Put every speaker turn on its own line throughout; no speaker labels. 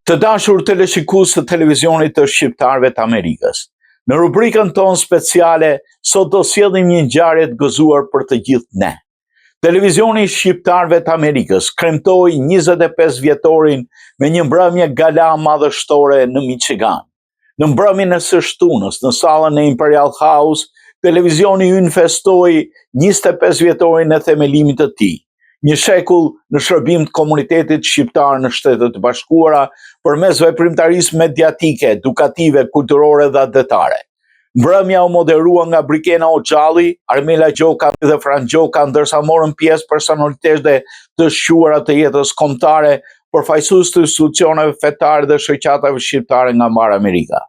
Të dashur teleshikues të televizionit të shqiptarëve të Amerikës. Në rubrikën tonë speciale, sot do sjellim një ngjarje të gëzuar për të gjithë ne. Televizioni i shqiptarëve të Amerikës kremtoi 25 vjetorin me një mbrëmje gala madhështore në Michigan. Në mbrëmjen e së shtunës, në sallën e Imperial House, televizioni ynë festoi 25 vjetorin e themelimit të tij. Një shekull në shërbim të komunitetit shqiptar në Shtetet e Bashkuara përmes veprimtarisë mediatike, edukative, kulturore dhe adetare. Mbrëmja u moderua nga Brikena Oxhalli, Armela Gjoka dhe Fran Gjoka, ndërsa morën pjesë personalitetë të shquara të jetës kombëtare, përfaqësues të institucioneve fetare dhe shoqatave shqiptare nga mbar Amerika.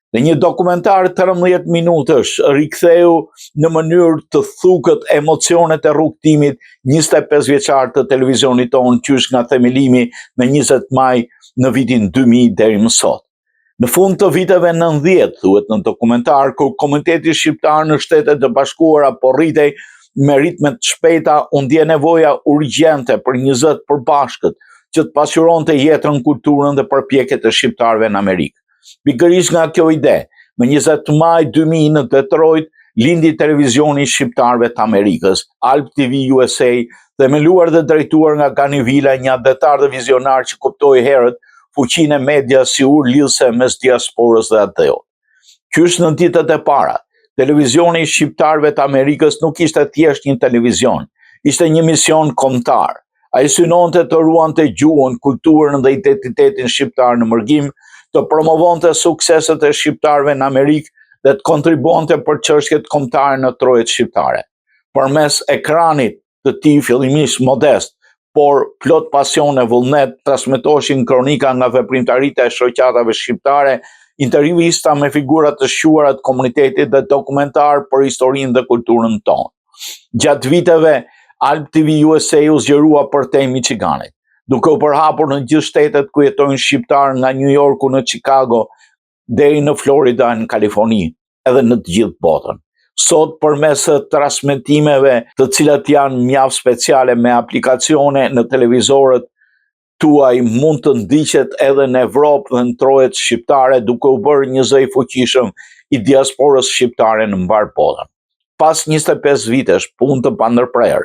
Në një dokumentar 13 minutësh riktheu në mënyrë të thukët emocionet e rrugtimit 25 vjeçar të televizionit tonë qysh nga themelimi me 20 maj në vitin 2000 deri më sot. Në fund të viteve 90, thuhet në dokumentar, kur komuniteti shqiptar në Shtetet e Bashkuara po rritej me ritme të shpejta, u ndje nevoja urgjente për një zë të përbashkët që të pasqyronte jetën, kulturën dhe përpjekjet e shqiptarëve në Amerikë. Pikërisht nga kjo ide, më 20 maj 2000 në Detroit, lindi televizioni i shqiptarëve të Amerikës, Alp TV USA, themeluar dhe drejtuar nga Gani Vila, një adetar dhe vizionar që kuptoi herët fuqinë e media si ur lidhse mes diasporës dhe ateut. Qysh në ditët e para, televizioni i shqiptarëve të Amerikës nuk ishte thjesht një televizion, ishte një mision kombëtar. Ai synonte të ruante gjuhën, kulturën dhe identitetin shqiptar në mërgim, të promovonte sukseset e shqiptarëve në Amerikë dhe të kontribuonte për çështjet kombëtare në trojet shqiptare. Përmes ekranit të tij fillimisht modest, por plot pasion e vullnet, transmetoshin kronika nga veprimtaritë e shoqatave shqiptare, intervista me figura të shquara të komunitetit dhe dokumentar për historinë dhe kulturën tonë. Gjatë viteve, Alp TV USA u zgjerua përtej Michiganit, duke u përhapur në gjithë shtetet ku jetojnë shqiptarë nga New Yorku në Chicago deri në Florida në Kaliforni, edhe në të gjithë botën. Sot përmes transmetimeve të cilat janë mjaft speciale me aplikacione në televizorët tuaj, mund të ndiqet edhe në Evropë dhe në trojet shqiptare, duke u bërë një zë i fuqishëm i diasporës shqiptare në mbar botën. Pas 25 vitesh punë të pandërprerë,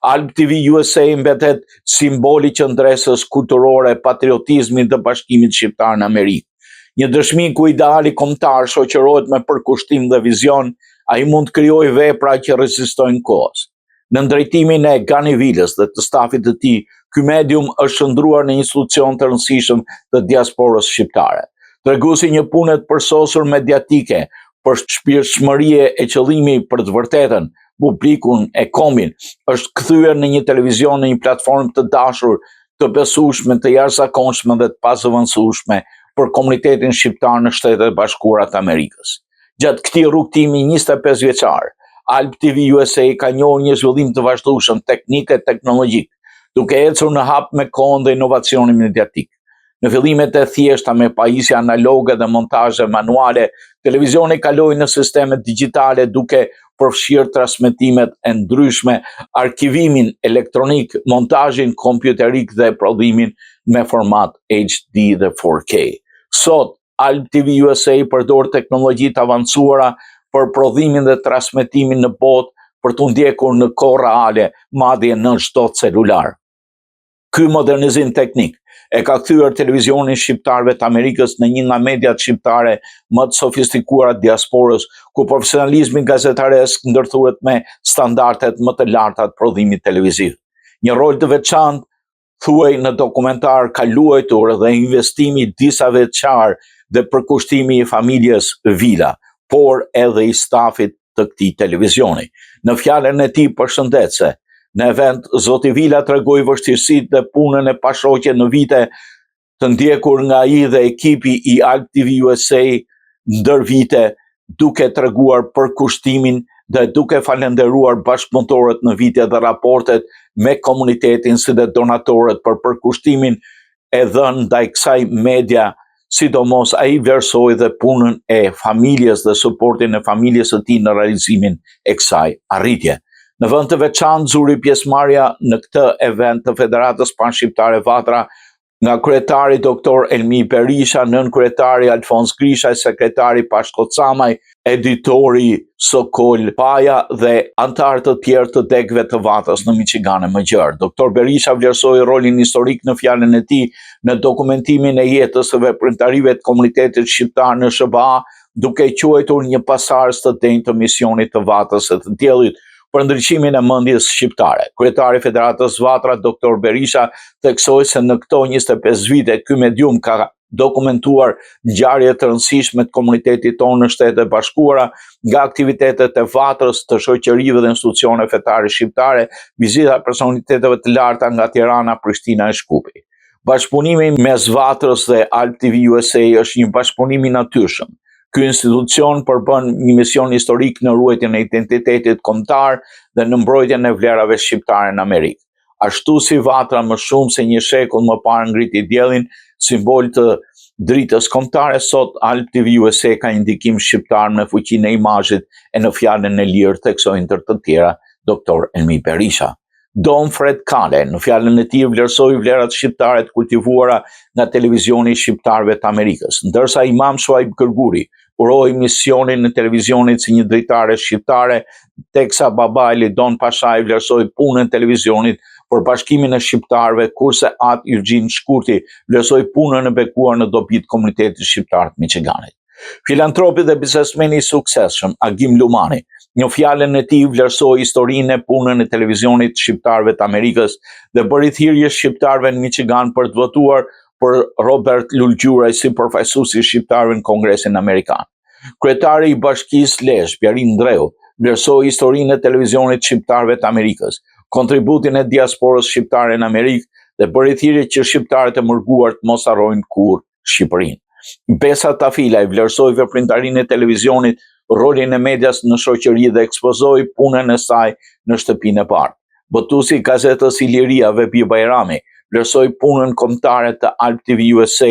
Alp TV USA mbetet simboli i qëndresës kulturore, patriotizmit dhe bashkimit shqiptar në Amerikë. Një dëshmi ku ideali kombëtar shoqërohet me përkushtim dhe vizion, ai mund të krijojë vepra që rezistojnë kohës. Në drejtimin e Gani Vilës dhe të stafit të tij, ky medium është shndruar në një institucion të rëndësishëm të diasporës shqiptare. Treguesi një pune të përsosur mediatike, për shpirtshmërie e qëllimi për të vërtetën, publikun e kombin, është kthyer në një televizion në një platformë të dashur, të besueshme, të jashtëzakonshme dhe të pazëvendësueshme për komunitetin shqiptar në Shtetet e Bashkuara të Amerikës. Gjatë këtij rrugtimi 25 vjeçar, Alp TV USA ka njohur një zhvillim të vazhdueshëm teknik e teknologjik, duke ecur në hap me kohën dhe inovacionin mediatik. Në fillimet e thjeshta me pajisje analoge dhe montazhe manuale, televizioni kaloi në sisteme digjitale duke përfshirë transmetimet e ndryshme, arkivimin elektronik, montazhin kompjuterik dhe prodhimin me format HD dhe 4K. Sot, Alp TV USA përdor teknologji të avancuara për prodhimin dhe transmetimin në botë për të ndjekur në kohë reale, madje në çdo celular. Ky modernizim teknik e ka kthyer televizionin shqiptarëve të Amerikës në një nga mediat shqiptare më të sofistikuara të diasporës, ku profesionalizmi gazetaresk ndërthuret me standardet më të larta të prodhimit televiziv. Një rol të veçantë, thuaj në dokumentar, ka luajtur dhe investimi disa veçar dhe përkushtimi i familjes Vila, por edhe i stafit të këtij televizioni. Në fjalën e tij përshëndetse, në event, zoti Vila tregoi vështirësitë dhe punën e pashoqe në vite të ndjekur nga ai dhe ekipi i Alp TV USA ndër vite, duke treguar përkushtimin dhe duke falenderuar bashkëpunëtorët në vite dhe raportet me komunitetin si dhe donatorët për përkushtimin e dhënë ndaj kësaj media, sidomos ai vlerësoi dhe punën e familjes dhe suportin e familjes së tij në realizimin e kësaj arritje. Në vend të veçantë zuri pjesëmarrja në këtë event të Federatës Panshqiptare Vatra nga kryetari Dr. Elmi Berisha, nën kryetari Alfons Grishaj, sekretari Pashko Camaj, editori Sokol Paja dhe antarë të tjerë të degëve të Vatës në Michigan e Mëgjerë. Dr. Berisha vlerësoi rolin historik në fjalën e tij në dokumentimin e jetës së veprimtarive të komunitetit shqiptar në SBA, duke quajtur një pasardhës të denjë të misionit të Vatës së të Diellit për ndriçimin e mendjes shqiptare. Kryetari i Federatës Vatra, Dr. Berisha, theksoi se në këto 25 vite ky medium ka dokumentuar ngjarje të rëndësishme të komunitetit tonë në Shtetet e Bashkuara, nga aktivitetet e Vatrës, të shoqërive dhe institucione fetare shqiptare, vizita personaliteteve të larta nga Tirana, Prishtina e Shkupi. Bashkëpunimi mes Vatrës dhe Alp TV USA është një bashkëpunim i natyrshëm. Ky institucion përbën një mision historik në ruajtjen e identitetit kombëtar dhe në mbrojtjen e vlerave shqiptare në Amerikë. Ashtu si Vatra më shumë se një shekull më parë ngriti diellin, simbol të dritës kombëtare, sot Alp TV USA ka një ndikim shqiptar në fuqinë e imazhit e në fjalën e lirë, theksoi ndër të tjera Dr. Elmi Berisha. Don Fred Kale në fjalën e tij vlerësoi vlerat shqiptare të kultivuara nga televizioni i shqiptarëve të Amerikës, ndërsa Imam Shuaib Kërguri uroi misionin në televizionit si një dritare shqiptare, teksa babai Lidon Pashaj vlerësoi punën e televizionit për bashkimin e shqiptarëve, kurse At Eugene Shkurti vlerësoi punën e bekuar në dobi të komunitetit shqiptar të Michiganit. Filantropi dhe biznesmeni i suksesshëm Agim Lumani në fjalën e tij vlerësoi historinë e punën e televizionit shqiptarëve të Amerikës dhe bëri thirrje shqiptarëve në Michigan për të votuar për Robert Lulgjuraj si përfaqësues i shqiptarëve në Kongresin Amerikan. Kryetari i Bashkisë Lezhë, Pjarin Ndreu, vlerësoi historinë e televizionit shqiptarëve të Amerikës, kontributin e diasporës shqiptare në Amerikë dhe bëri thirrje që shqiptarët e mërguar të mos harrojnë kurrë Shqipërinë. Besa Tafilaj vlerësoi veprimtarinë e televizionit, rolin e medias në shoqëri dhe ekspozoi punën e saj në Shtëpinë e Parë. Botuesi i gazetës Iliria Vebi Bajrami vlerësoi punën kombëtare të Alp TV USA,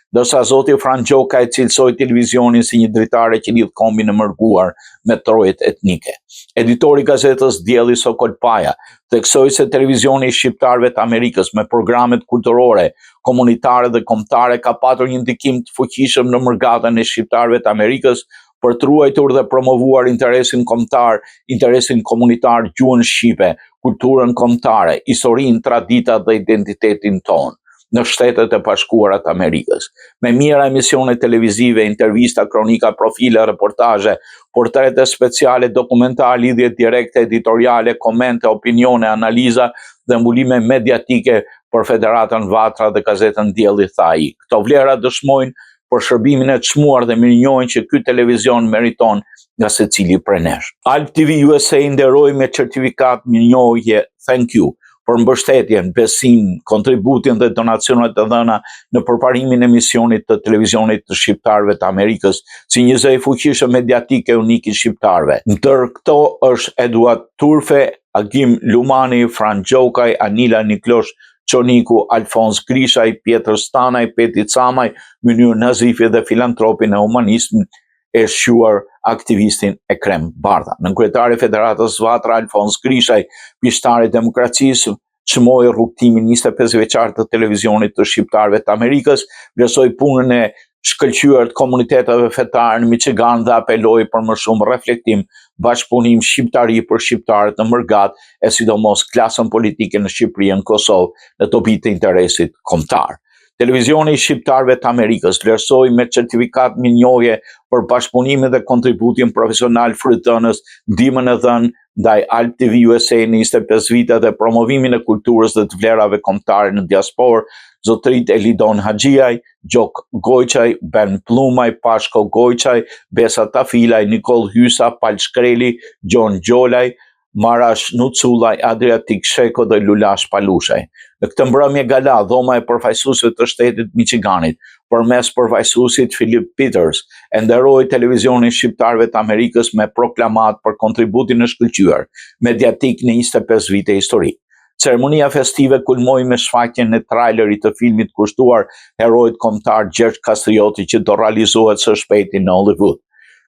ndërsa zoti Fran Gjoka e cilësoi televizionin si një dritare që lidh kombin e mërguar me trojet etnike. Editori i gazetës Dielli Sokol Paja theksoi se televizioni i shqiptarëve të Amerikës me programet kulturore, komunitare dhe kombëtare ka patur një ndikim të fuqishëm në mërgatën e shqiptarëve të Amerikës për të ruajtur dhe promovuar interesin kombëtar, interesin komunitar, gjuhën shqipe, kulturën kombëtare, historinë, traditat dhe identitetin tonë në Shtetet e Bashkuara të Amerikës. Me mijëra emisione televizive, intervista, kronika, profile, reportazhe, portrete speciale, dokumentar, lidhje direkte, editoriale, komente, opinione, analiza dhe mbulime mediatike për Federatën Vatra dhe gazetën Dielli, tha ai. Këto vlera dëshmojnë për shërbimin e çmuar dhe mirënjohjen që ky televizion meriton nga secili prej nesh. Alp TV USA nderoi me certifikat mirënjohje Thank You për mbështetjen, besim, kontributin dhe donacionet të dhëna në përparimin e misionit të televizionit të shqiptarëve të Amerikës si një zë i fuqishëm mediatik e unik i shqiptarëve. Ndër këto është Eduard Turfe, Agim Lumani, Fran Gjokaj, Anila Niklosh Çoniku, Alfons Grishaj, Pjetër Stanaj, Peti Camaj, Mynir Nazifi dhe filantropin e humanizmit e shquar aktivistin Ekrem Bardha. Në kryetari i Federatës Vatra Alfons Grishaj, pishtari i demokracisë, çmoi rrugtimin 25 vjeçar të televizionit të shqiptarëve të Amerikës, vlerësoi punën e shkëlqyer të komuniteteve fetare në Michigan dhe apeloi për më shumë reflektim, bashkëpunim, shqiptari për shqiptarët në mërgat e sidomos klasën politike në Shqipëri e në Kosovë në dobi të interesit kombëtar. Televizioni i shqiptarëve të Amerikës vlerësoi me certifikat mirënjohje për bashkëpunimin dhe kontributin profesional frytënës, ndihmën e dhënë ndaj Alp TV USA në 25 vite dhe promovimin e kulturës dhe të vlerave kombëtare në diasporë, zotërit Elidon Haxhiaj, Gjok Gojçaj, Ben Plumaj, Pashko Gojçaj, Besa Tafilaj, Nikol Hysa, Pal Shkreli, Gjon Gjolaj, Marash Nuculaj, Adriatik Sheko dhe Lulash Palushaj. Në këtë mbrëmje gala, dhoma e përfaqësuesve të shtetit Michiganit, përmes përfaqësuesit Philip Peters, e nderoi televizionin shqiptarëve të Amerikës me proklamat për kontributin e shkëlqyer mediatik në 25 vite histori. Ceremonia festive kulmoi me shfaqjen e trailerit të filmit kushtuar heroit kombëtar Gjergj Kastrioti që do realizohet së shpejti në Hollywood.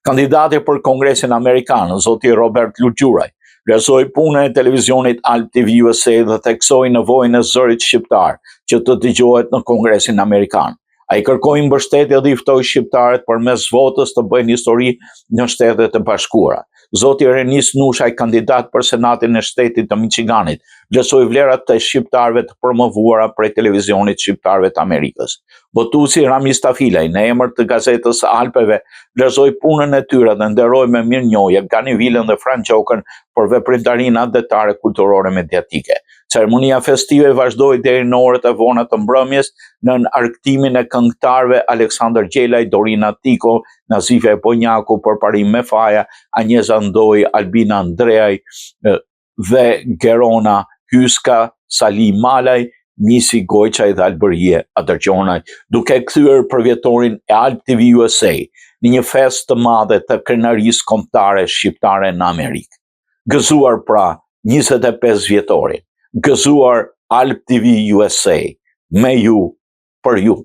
Kandidati për Kongresin Amerikan, zoti Robert Lulgjuraj, vlerësoi punën e televizionit Alp TV USA dhe theksoi nevojën e zërit shqiptar që të dëgjohet në Kongresin Amerikan. Ai kërkoi mbështetje dhe i ftoi shqiptarët përmes votës të bëjnë histori në Shtetet e Bashkuara. Zoti Renis Nushaj, kandidat për Senatin e Shtetit të Michiganit, vlerësoi vlerat të shqiptarëve të promovuara prej televizionit shqiptarëve të Amerikës. Botuesi Rami Stafilaj, në emër të gazetës Alpeve, vlerësoi punën e tyre dhe nderoi me mirënjohje Gani Vilën dhe Fran Gjokën për veprimtarinë adetare kulturore mediatike. Ceremonia festive vazhdoi deri në orët e vona të mbrëmjes në arktimin e këngëtarëve Aleksandër Gjelaj, Dorina Tiko, Nazifja Ponjaku, Përparim Mefaja, Anjeza Ndoj, Albina Andreaj dhe Gerona Hyska, Sali Malaj, Nisi Gojçaj dhe Albërie Adërgjonaj, duke kthyer përvjetorin e Alp TV USA në një festë të madhe të krenarisë kombëtare shqiptare në Amerikë. Gëzuar pra 25 vjetorin, gëzuar Alp TV USA, me ju, për ju.